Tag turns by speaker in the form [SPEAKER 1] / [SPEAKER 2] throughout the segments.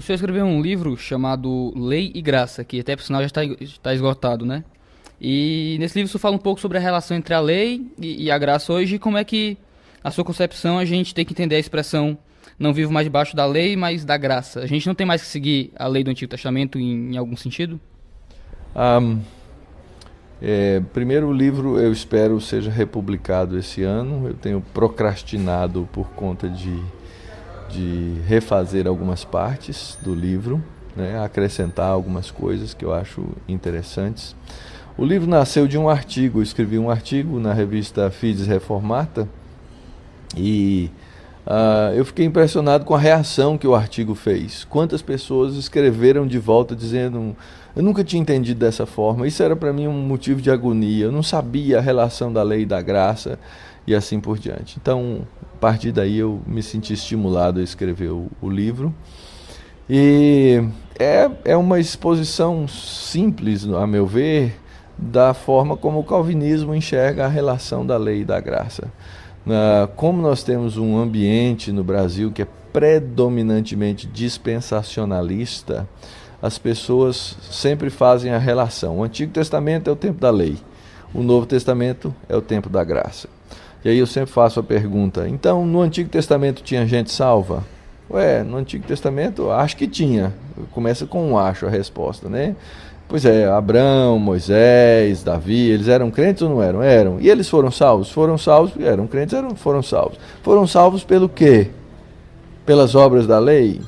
[SPEAKER 1] senhor escreveu um livro chamado Lei e Graça, que até por sinal já está esgotado, né? E nesse livro o senhor fala um pouco sobre a relação entre a lei e a graça hoje, e como é que, a sua concepção, a gente tem que entender a expressão não vivo mais debaixo da lei, mas da graça. A gente não tem mais que seguir a lei do Antigo Testamento em algum sentido?
[SPEAKER 2] Primeiro, o livro eu espero seja republicado esse ano. Eu tenho procrastinado por conta de refazer algumas partes do livro, né, acrescentar algumas coisas que eu acho interessantes. O livro nasceu de um artigo, eu escrevi um artigo na revista Fides Reformata e eu fiquei impressionado com a reação que o artigo fez. Quantas pessoas escreveram de volta dizendo: eu nunca tinha entendido dessa forma, isso era para mim um motivo de agonia, eu não sabia a relação da lei e da graça e assim por diante. Então, a partir daí eu me senti estimulado a escrever o livro. E é uma exposição simples, a meu ver, da forma como o calvinismo enxerga a relação da lei e da graça. Como nós temos um ambiente no Brasil que é predominantemente dispensacionalista, as pessoas sempre fazem a relação. O Antigo Testamento é o tempo da lei, o Novo Testamento é o tempo da graça. E aí eu sempre faço a pergunta: então no Antigo Testamento tinha gente salva? No Antigo Testamento acho que tinha. Começa com um acho a resposta, né? Pois é, Abraão, Moisés, Davi, eles eram crentes ou não eram? Eram. E eles foram salvos? Foram salvos, eram crentes, foram salvos. Foram salvos pelo quê? Pelas obras da lei?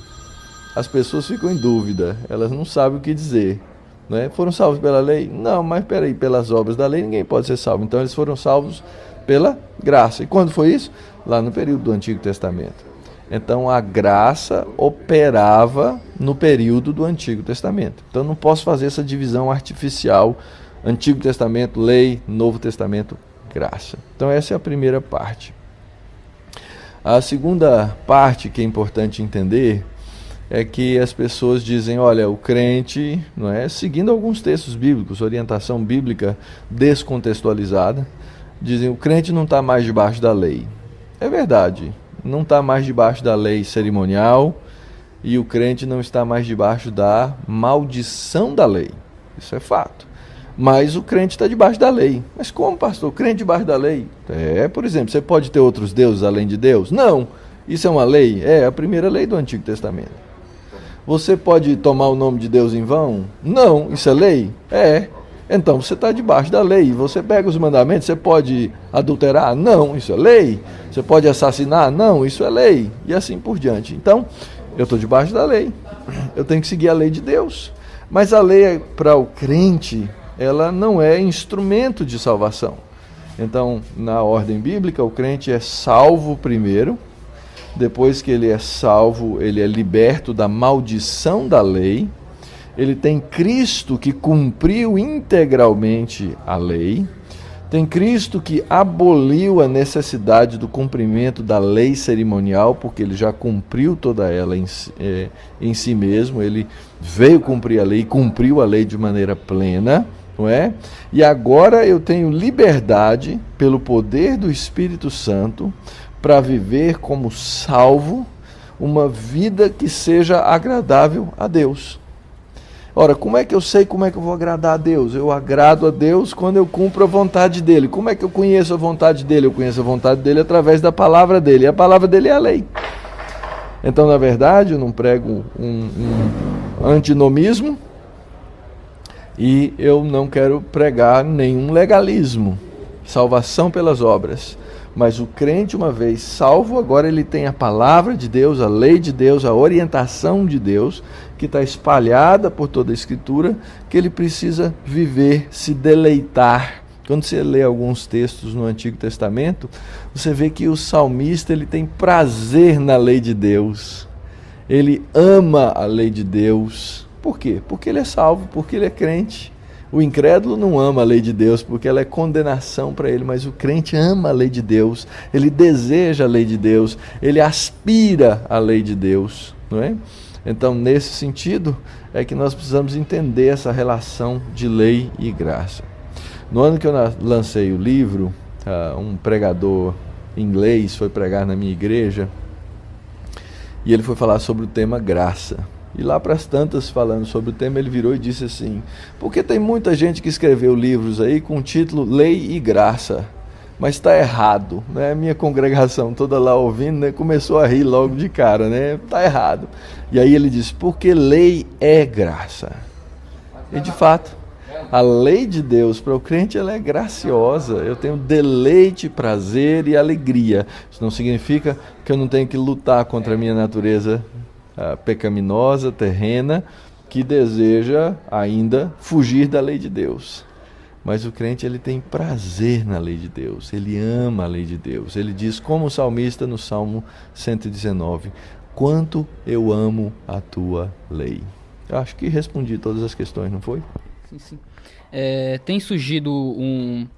[SPEAKER 2] As pessoas ficam em dúvida, elas não sabem o que dizer. Né? Foram salvos pela lei? Não, mas peraí, pelas obras da lei ninguém pode ser salvo. Então eles foram salvos pela graça. E quando foi isso? Lá no período do Antigo Testamento. Então a graça operava no período do Antigo Testamento. Então não posso fazer essa divisão artificial: Antigo Testamento, lei; Novo Testamento, graça. Então essa é a primeira parte. A segunda parte que é importante entender é que as pessoas dizem: olha, o crente, não é, seguindo alguns textos bíblicos, orientação bíblica descontextualizada, dizem: o crente não está mais debaixo da lei. É verdade, não está mais debaixo da lei cerimonial e o crente não está mais debaixo da maldição da lei. Isso é fato. Mas o crente está debaixo da lei. Mas como, pastor? O crente debaixo da lei? Por exemplo, você pode ter outros deuses além de Deus? Não. Isso é uma lei? É a primeira lei do Antigo Testamento. Você pode tomar o nome de Deus em vão? Não. Isso é lei? Então você está debaixo da lei. Você pega os mandamentos, você pode adulterar? Não, isso é lei. Você pode assassinar? Não, isso é lei. E assim por diante. Então, eu estou debaixo da lei. Eu tenho que seguir a lei de Deus. Mas a lei, para o crente, ela não é instrumento de salvação. Então, na ordem bíblica, o crente é salvo primeiro. Depois que ele é salvo, ele é liberto da maldição da lei. Ele tem Cristo que cumpriu integralmente a lei. Tem Cristo que aboliu a necessidade do cumprimento da lei cerimonial, porque ele já cumpriu toda ela em si mesmo. Ele veio cumprir a lei, cumpriu a lei de maneira plena, não é? E agora eu tenho liberdade, pelo poder do Espírito Santo, para viver como salvo uma vida que seja agradável a Deus. Ora, como é que eu sei como é que eu vou agradar a Deus? Eu agrado a Deus quando eu cumpro a vontade dEle. Como é que eu conheço a vontade dEle? Eu conheço a vontade dEle através da palavra dEle. E a palavra dEle é a lei. Então, na verdade, eu não prego um antinomismo e eu não quero pregar nenhum legalismo. Salvação pelas obras. Mas o crente, uma vez salvo, agora ele tem a palavra de Deus, a lei de Deus, a orientação de Deus, que está espalhada por toda a Escritura, que ele precisa viver, se deleitar. Quando você lê alguns textos no Antigo Testamento, você vê que o salmista ele tem prazer na lei de Deus. Ele ama a lei de Deus. Por quê? Porque ele é salvo, porque ele é crente. O incrédulo não ama a lei de Deus porque ela é condenação para ele, mas o crente ama a lei de Deus, ele deseja a lei de Deus, ele aspira à lei de Deus, não é? Então, nesse sentido, é que nós precisamos entender essa relação de lei e graça. No ano que eu lancei o livro, um pregador inglês foi pregar na minha igreja e ele foi falar sobre o tema graça. E lá para as tantas, falando sobre o tema, ele virou e disse assim: porque tem muita gente que escreveu livros aí com o título Lei e Graça, mas está errado, né? Minha congregação toda lá ouvindo, né, começou a rir logo de cara, né? Está errado. E aí ele disse: porque lei é graça. E de fato, a lei de Deus para o crente, ela é graciosa. Eu tenho deleite, prazer e alegria. Isso não significa que eu não tenho que lutar contra a minha natureza pecaminosa, terrena, que deseja ainda fugir da lei de Deus. Mas o crente, ele tem prazer na lei de Deus, ele ama a lei de Deus. Ele diz, como o salmista no Salmo 119, quanto eu amo a tua lei. Eu acho que respondi todas as questões, não foi?
[SPEAKER 1] Sim, sim. Tem surgido um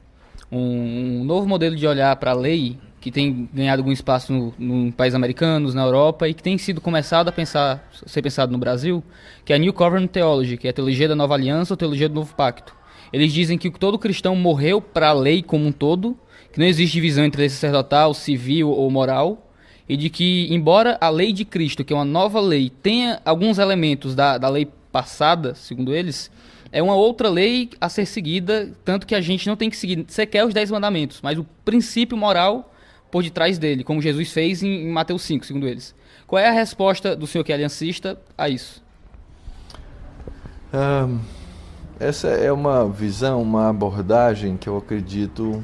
[SPEAKER 1] novo modelo de olhar para a lei, que tem ganhado algum espaço no países americanos, na Europa, e que tem sido começado a ser pensado no Brasil, que é a New Covenant Theology, que é a teologia da nova aliança ou teologia do novo pacto. Eles dizem que todo cristão morreu para a lei como um todo, que não existe divisão entre lei sacerdotal, civil ou moral, e de que, embora a lei de Cristo, que é uma nova lei, tenha alguns elementos da lei passada, segundo eles, é uma outra lei a ser seguida, tanto que a gente não tem que seguir sequer os 10 mandamentos, mas o princípio moral por detrás dele, como Jesus fez em Mateus 5, segundo eles. Qual é a resposta do senhor que é aliancista a isso?
[SPEAKER 2] Essa é uma visão, uma abordagem que eu acredito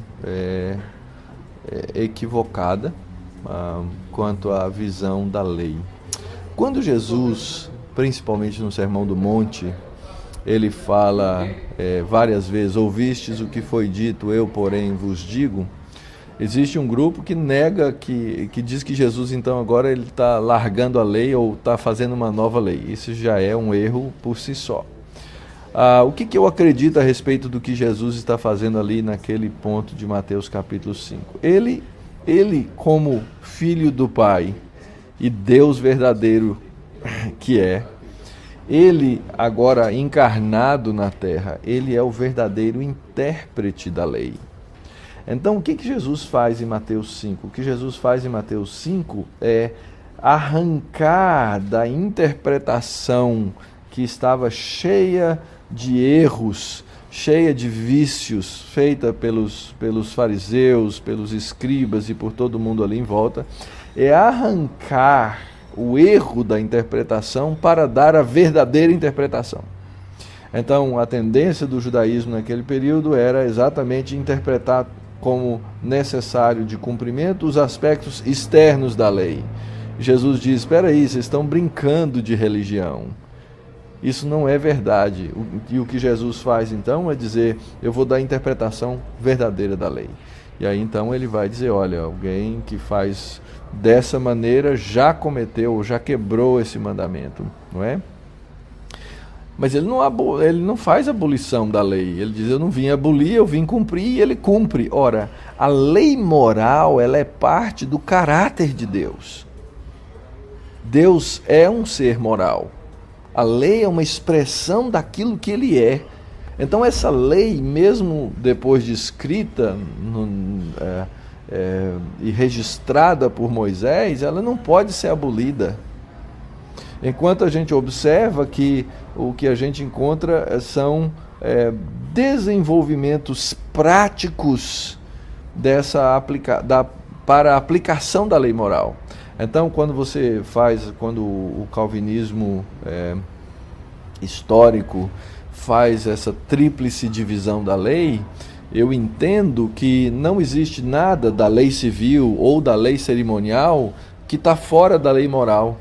[SPEAKER 2] equivocada quanto à visão da lei. Quando Jesus, principalmente no Sermão do Monte, ele fala várias vezes, ouvistes o que foi dito, eu porém vos digo. Existe um grupo que nega, que diz que Jesus então agora ele está largando a lei ou está fazendo uma nova lei. Isso já é um erro por si só. O que eu acredito a respeito do que Jesus está fazendo ali naquele ponto de Mateus capítulo 5? Ele como filho do Pai e Deus verdadeiro que é, ele agora encarnado na terra, ele é o verdadeiro intérprete da lei. Então, o que Jesus faz em Mateus 5? O que Jesus faz em Mateus 5 é arrancar da interpretação que estava cheia de erros, cheia de vícios, feita pelos fariseus, pelos escribas e por todo mundo ali em volta, é arrancar o erro da interpretação para dar a verdadeira interpretação. Então, a tendência do judaísmo naquele período era exatamente interpretar como necessário de cumprimento os aspectos externos da lei. Jesus diz, espera aí, vocês estão brincando de religião. Isso não é verdade. E o que Jesus faz então é dizer, eu vou dar a interpretação verdadeira da lei. E aí então ele vai dizer, olha, alguém que faz dessa maneira já cometeu, já quebrou esse mandamento, não é? Mas ele não faz abolição da lei. Ele diz, eu não vim abolir, eu vim cumprir, e ele cumpre. Ora, a lei moral, ela é parte do caráter de Deus. Deus é um ser moral. A lei é uma expressão daquilo que ele é. Então essa lei, mesmo depois de escrita e registrada por Moisés, ela não pode ser abolida. Enquanto a gente observa que o que a gente encontra são desenvolvimentos práticos para a aplicação da lei moral. Então, quando o calvinismo histórico faz essa tríplice divisão da lei, eu entendo que não existe nada da lei civil ou da lei cerimonial que está fora da lei moral.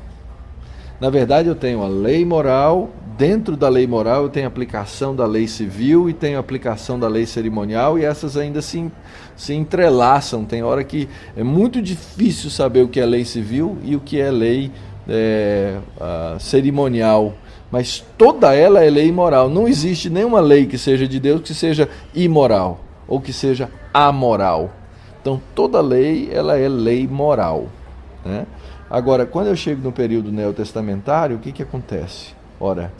[SPEAKER 2] Na verdade, eu tenho a lei moral, dentro da lei moral eu tenho a aplicação da lei civil e tenho a aplicação da lei cerimonial, e essas ainda se entrelaçam. Tem hora que é muito difícil saber o que é lei civil e o que é lei cerimonial, mas toda ela é lei moral. Não existe nenhuma lei que seja de Deus que seja imoral ou que seja amoral. Então toda lei, ela é lei moral, né? Agora, quando eu chego no período neotestamentário, o que acontece? Ora,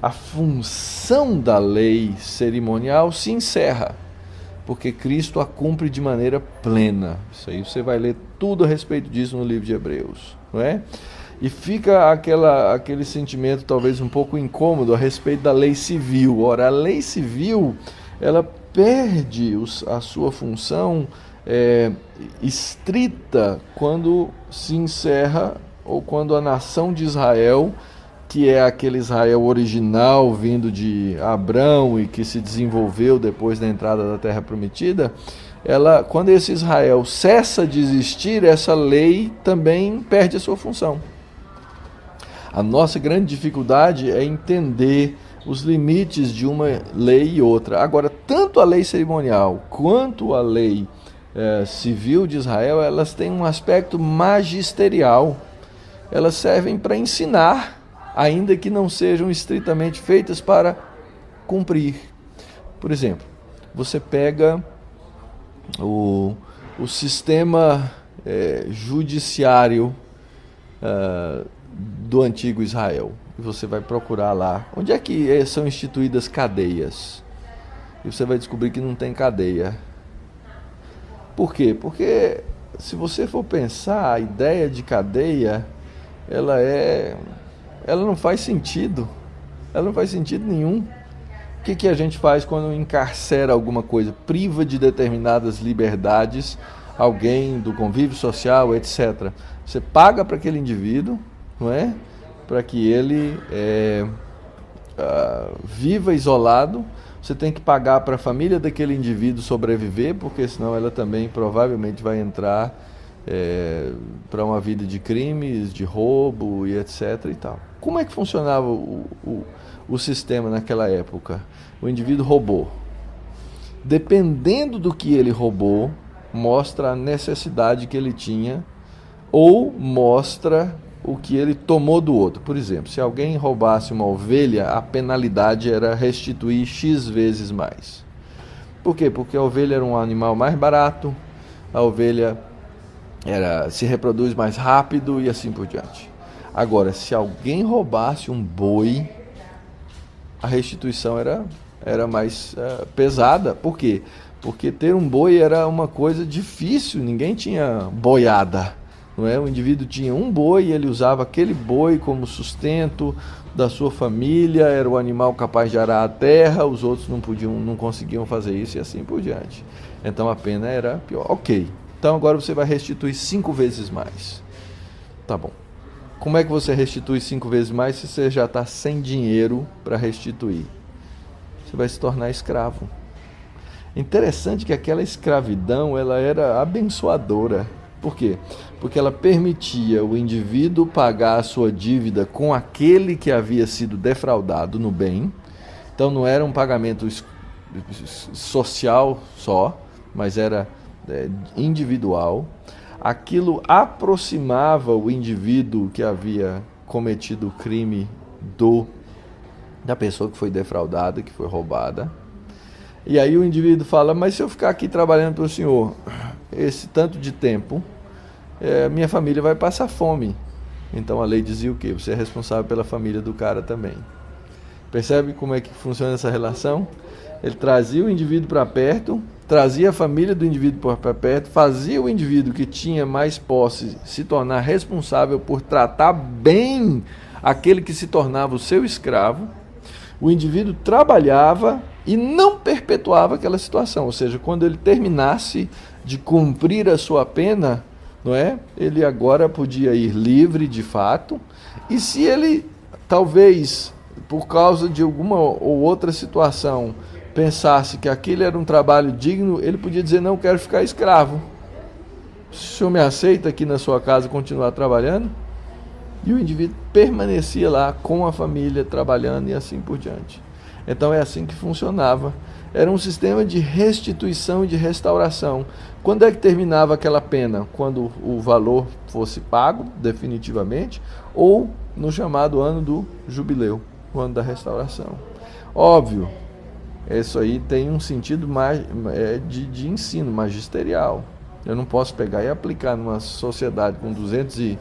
[SPEAKER 2] a função da lei cerimonial se encerra, porque Cristo a cumpre de maneira plena. Isso aí você vai ler tudo a respeito disso no livro de Hebreus, não é? E fica aquele sentimento talvez um pouco incômodo a respeito da lei civil. Ora, a lei civil, ela perde a sua função estrita quando se encerra, ou quando a nação de Israel, que é aquele Israel original vindo de Abrão e que se desenvolveu depois da entrada da Terra Prometida, quando esse Israel cessa de existir, essa lei também perde a sua função. A nossa grande dificuldade é entender os limites de uma lei e outra. Agora, tanto a lei cerimonial quanto a lei civil de Israel, elas têm um aspecto magisterial. Elas servem para ensinar, ainda que não sejam estritamente feitas para cumprir. Por exemplo, você pega o sistema judiciário do antigo Israel, e você vai procurar lá onde é que são instituídas cadeias, e você vai descobrir que não tem cadeia. Por quê? Porque se você for pensar, a ideia de cadeia, ela não faz sentido, ela não faz sentido nenhum. O que a gente faz quando encarcera alguma coisa, priva de determinadas liberdades alguém do convívio social, etc. Você paga para aquele indivíduo, não é? Para que ele viva isolado. Você tem que pagar para a família daquele indivíduo sobreviver, porque senão ela também provavelmente vai entrar para uma vida de crimes, de roubo e etc. e tal. Como é que funcionava o sistema naquela época? O indivíduo roubou. Dependendo do que ele roubou, mostra a necessidade que ele tinha, ou mostra o que ele tomou do outro. Por exemplo, se alguém roubasse uma ovelha, a penalidade era restituir X vezes mais. Por quê? Porque a ovelha era um animal mais barato, a ovelha se reproduz mais rápido e assim por diante. Agora, se alguém roubasse um boi, a restituição era mais pesada. Por quê? Porque ter um boi era uma coisa difícil, ninguém tinha boiada. Não é? O indivíduo tinha um boi e ele usava aquele boi como sustento da sua família, era o animal capaz de arar a terra, os outros não conseguiam fazer isso e assim por diante. Então a pena era pior. Ok, então agora você vai restituir 5 vezes mais. Tá bom. Como é que você restitui 5 vezes mais se você já está sem dinheiro para restituir? Você vai se tornar escravo. Interessante que aquela escravidão ela era abençoadora. Por quê? Porque ela permitia o indivíduo pagar a sua dívida com aquele que havia sido defraudado no bem. Então não era um pagamento social só, mas era individual. Aquilo aproximava o indivíduo que havia cometido o crime da pessoa que foi defraudada, que foi roubada. E aí o indivíduo fala, mas se eu ficar aqui trabalhando para o senhor esse tanto de tempo, minha família vai passar fome. Então a lei dizia o quê? Você é responsável pela família do cara também. Percebe como é que funciona essa relação? Ele trazia o indivíduo para perto, trazia a família do indivíduo para perto, fazia o indivíduo que tinha mais posse se tornar responsável por tratar bem aquele que se tornava o seu escravo. O indivíduo trabalhava e não perpetuava aquela situação, ou seja, quando ele terminasse de cumprir a sua pena, não é? Ele agora podia ir livre de fato, e se ele talvez por causa de alguma ou outra situação pensasse que aquele era um trabalho digno, ele podia dizer, não quero ficar escravo, o senhor me aceita aqui na sua casa continuar trabalhando? E o indivíduo permanecia lá com a família trabalhando e assim por diante. Então é assim que funcionava. Era um sistema de restituição e de restauração. Quando é que terminava aquela pena? Quando o valor fosse pago definitivamente, ou no chamado ano do jubileu, o ano da restauração. Óbvio, isso aí tem um sentido de ensino magisterial. Eu não posso pegar e aplicar numa sociedade com 200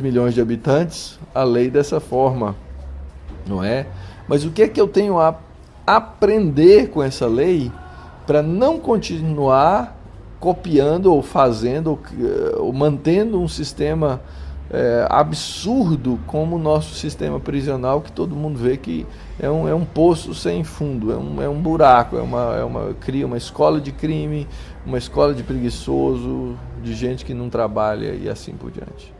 [SPEAKER 2] milhões de habitantes a lei dessa forma, não é? Mas o que é que eu tenho a aprender com essa lei para não continuar copiando ou fazendo ou mantendo um sistema absurdo como o nosso sistema prisional, que todo mundo vê que é um poço sem fundo, é um buraco, cria uma escola de crime, uma escola de preguiçoso, de gente que não trabalha e assim por diante.